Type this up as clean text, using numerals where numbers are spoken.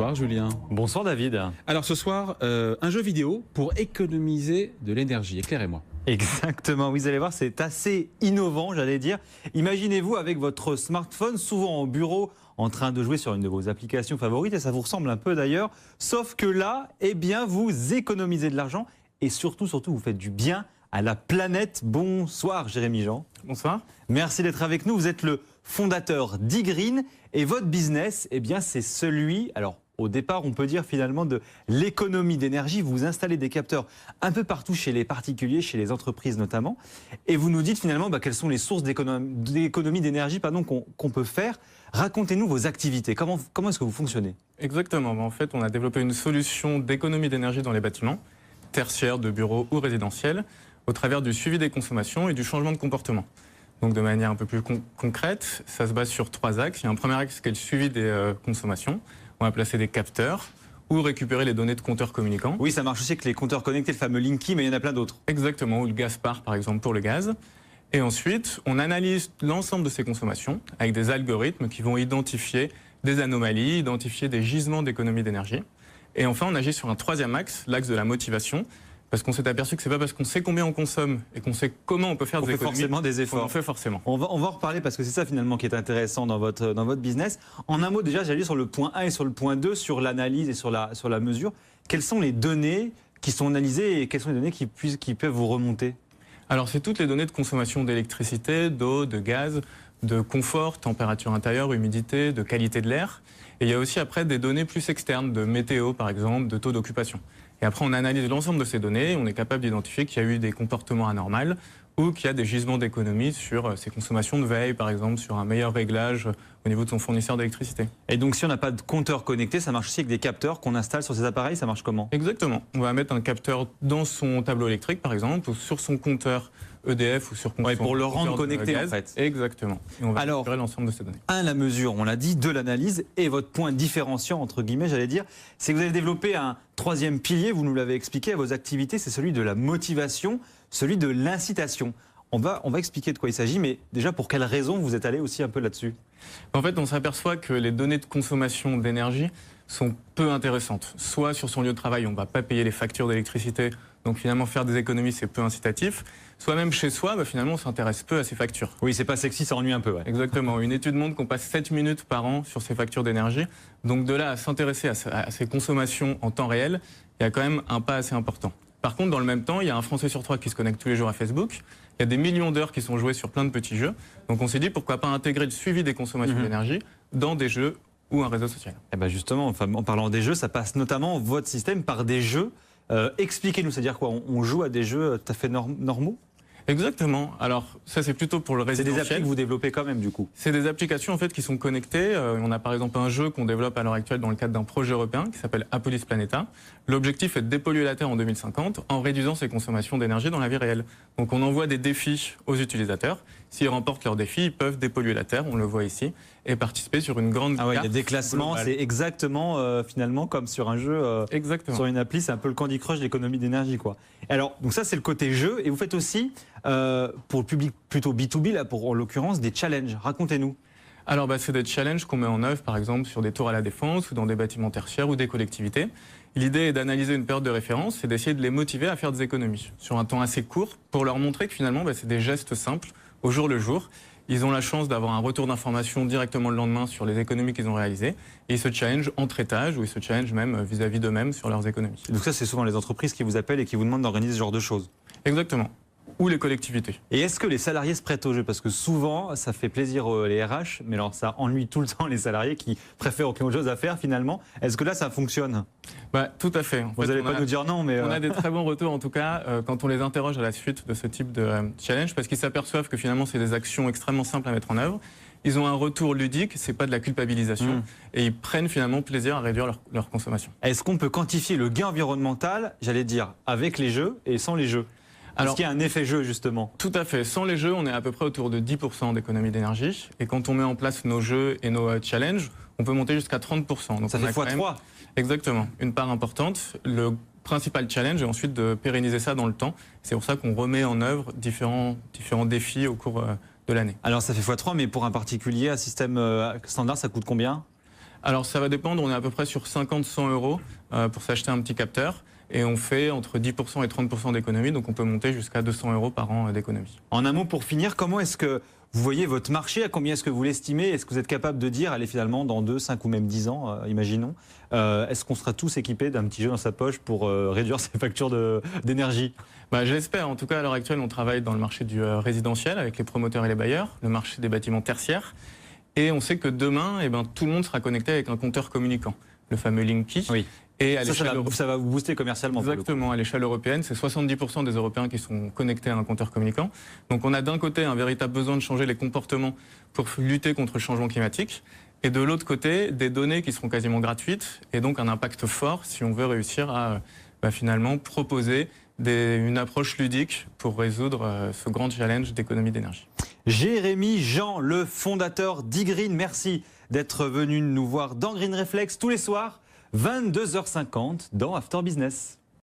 Bonsoir Julien. Bonsoir David. Alors ce soir, un jeu vidéo pour économiser de l'énergie. Éclairez-moi. Exactement, vous allez voir, c'est assez innovant, j'allais dire. Imaginez-vous avec votre smartphone, souvent au bureau, en train de jouer sur une de vos applications favorites, et ça vous ressemble un peu d'ailleurs, sauf que là, eh bien, vous économisez de l'argent, et surtout, vous faites du bien à la planète. Bonsoir Jérémy Jean. Bonsoir. Merci d'être avec nous. Vous êtes le fondateur d'eGreen et votre business, eh bien, c'est celui, alors au départ, on peut dire finalement de l'économie d'énergie. Vous installez des capteurs un peu partout chez les particuliers, chez les entreprises notamment, et vous nous dites finalement quelles sont les sources d'économie d'énergie qu'on peut faire. Racontez-nous vos activités. Comment est-ce que vous fonctionnez? Exactement. En fait, on a développé une solution d'économie d'énergie dans les bâtiments, tertiaires, de bureaux ou résidentiels, au travers du suivi des consommations et du changement de comportement. Donc de manière un peu plus concrète, ça se base sur 3 axes. Il y a un premier axe qui est le suivi des consommations. On va placer des capteurs ou récupérer les données de compteurs communicants. Oui, ça marche aussi avec les compteurs connectés, le fameux Linky, mais il y en a plein d'autres. Exactement, ou le Gaspard par exemple pour le gaz. Et ensuite, on analyse l'ensemble de ces consommations avec des algorithmes qui vont identifier des anomalies, identifier des gisements d'économie d'énergie. Et enfin, on agit sur un 3e axe, l'axe de la motivation. Parce qu'on s'est aperçu que c'est pas parce qu'on sait combien on consomme et qu'on sait comment on peut faire des économies. Forcément des efforts. On fait forcément. On va en reparler parce que c'est ça finalement qui est intéressant dans votre business. En un mot déjà, j'allais sur le point 1 et sur le point 2, sur l'analyse et sur la mesure. Quelles sont les données qui sont analysées et quelles sont les données qui peuvent vous remonter? Alors c'est toutes les données de consommation d'électricité, d'eau, de gaz, de confort, température intérieure, humidité, de qualité de l'air. Et il y a aussi après des données plus externes, de météo par exemple, de taux d'occupation. Et après, on analyse l'ensemble de ces données, on est capable d'identifier qu'il y a eu des comportements anormaux ou qu'il y a des gisements d'économie sur ces consommations de veille, par exemple, sur un meilleur réglage au niveau de son fournisseur d'électricité. Et donc, si on n'a pas de compteur connecté, ça marche aussi avec des capteurs qu'on installe sur ces appareils, ça marche comment? Exactement. On va mettre un capteur dans son tableau électrique, par exemple, ou sur son compteur EDF ou sur son pour le rendre connecté, gaz. En fait. Exactement. Et on va récupérer l'ensemble de ces données. La mesure, on l'a dit, de l'analyse. Et votre point différenciant, entre guillemets, j'allais dire, c'est que vous avez développé un 3e pilier, vous nous l'avez expliqué, à vos activités, c'est celui de la motivation, celui de l'incitation. On va expliquer de quoi il s'agit, mais déjà, pour quelles raisons vous êtes allé aussi un peu là-dessus? En fait, on s'aperçoit que les données de consommation d'énergie sont peu intéressantes. Soit sur son lieu de travail, on ne va pas payer les factures d'électricité, donc finalement faire des économies, c'est peu incitatif. Soit même chez soi, finalement, on s'intéresse peu à ces factures. Oui, c'est pas sexy, ça ennuie un peu. Ouais. Exactement. Une étude montre qu'on passe 7 minutes par an sur ces factures d'énergie. Donc de là à s'intéresser à ces consommations en temps réel, il y a quand même un pas assez important. Par contre, dans le même temps, il y a un Français sur 3 qui se connecte tous les jours à Facebook. Il y a des millions d'heures qui sont jouées sur plein de petits jeux. Donc on s'est dit, pourquoi pas intégrer le suivi des consommations d'énergie dans des jeux ou un réseau social. Et ben justement, en parlant des jeux, ça passe notamment votre système par des jeux. Expliquez-nous, c'est-à-dire quoi? On joue à des jeux tout à fait normaux? Exactement. Alors ça c'est plutôt pour le résidentiel. C'est des applis que vous développez quand même du coup? C'est des applications en fait qui sont connectées. On a par exemple un jeu qu'on développe à l'heure actuelle dans le cadre d'un projet européen qui s'appelle Apolis Planeta. L'objectif est de dépolluer la Terre en 2050 en réduisant ses consommations d'énergie dans la vie réelle. Donc on envoie des défis aux utilisateurs. S'ils remportent leurs défis, ils peuvent dépolluer la Terre, on le voit ici, et participer sur une grande carte. Il y a des classements, c'est exactement finalement comme sur un jeu, sur une appli, c'est un peu le Candy Crush d'économie d'énergie, quoi. Alors, donc ça c'est le côté jeu, et vous faites aussi pour le public plutôt B2B, là, en l'occurrence, des challenges. Racontez-nous. Alors c'est des challenges qu'on met en œuvre par exemple sur des tours à la Défense ou dans des bâtiments tertiaires ou des collectivités. L'idée est d'analyser une période de référence et d'essayer de les motiver à faire des économies sur un temps assez court pour leur montrer que finalement c'est des gestes simples au jour le jour. Ils ont la chance d'avoir un retour d'information directement le lendemain sur les économies qu'ils ont réalisées et ils se challengent entre étages ou ils se challengent même vis-à-vis d'eux-mêmes sur leurs économies. Donc ça c'est souvent les entreprises qui vous appellent et qui vous demandent d'organiser ce genre de choses? Exactement. Ou les collectivités. Et est-ce que les salariés se prêtent au jeu? Parce que souvent, ça fait plaisir les RH, mais alors ça ennuie tout le temps les salariés qui préfèrent aucune autre chose à faire finalement. Est-ce que là, ça fonctionne? Tout à fait. Vous n'allez pas nous dire non, mais... On a des très bons retours en tout cas quand on les interroge à la suite de ce type de challenge, parce qu'ils s'aperçoivent que finalement, c'est des actions extrêmement simples à mettre en œuvre. Ils ont un retour ludique, c'est pas de la culpabilisation, et ils prennent finalement plaisir à réduire leur consommation. Est-ce qu'on peut quantifier le gain environnemental, j'allais dire, avec les jeux et sans les jeux? Est-ce qu'il y a un effet jeu, justement? Tout à fait. Sans les jeux, on est à peu près autour de 10% d'économie d'énergie. Et quand on met en place nos jeux et nos challenges, on peut monter jusqu'à 30%. Donc ça fait x3. Exactement. Une part importante. Le principal challenge est ensuite de pérenniser ça dans le temps. C'est pour ça qu'on remet en œuvre différents défis au cours de l'année. Alors ça fait x3, mais pour un particulier, un système standard, ça coûte combien? Alors ça va dépendre, on est à peu près sur 50-100 euros pour s'acheter un petit capteur. Et on fait entre 10% et 30% d'économie, donc on peut monter jusqu'à 200 euros par an d'économie. En un mot, pour finir, comment est-ce que vous voyez votre marché? À combien est-ce que vous l'estimez? Est-ce que vous êtes capable de dire, allez, finalement, dans 2, 5 ou même 10 ans, imaginons, est-ce qu'on sera tous équipés d'un petit jeu dans sa poche pour réduire ses factures d'énergie? Je l'espère. En tout cas, à l'heure actuelle, on travaille dans le marché du résidentiel avec les promoteurs et les bailleurs, le marché des bâtiments tertiaires. Et on sait que demain, tout le monde sera connecté avec un compteur communicant, le fameux Linky. Oui. Et ça va vous booster commercialement. Exactement, à l'échelle européenne, c'est 70% des Européens qui sont connectés à un compteur communicant. Donc on a d'un côté un véritable besoin de changer les comportements pour lutter contre le changement climatique, et de l'autre côté, des données qui seront quasiment gratuites, et donc un impact fort si on veut réussir à finalement proposer une approche ludique pour résoudre ce grand challenge d'économie d'énergie. Jérémy Jean, le fondateur d'eGreen, merci d'être venu nous voir dans Green Reflex tous les soirs. 22h50 dans After Business.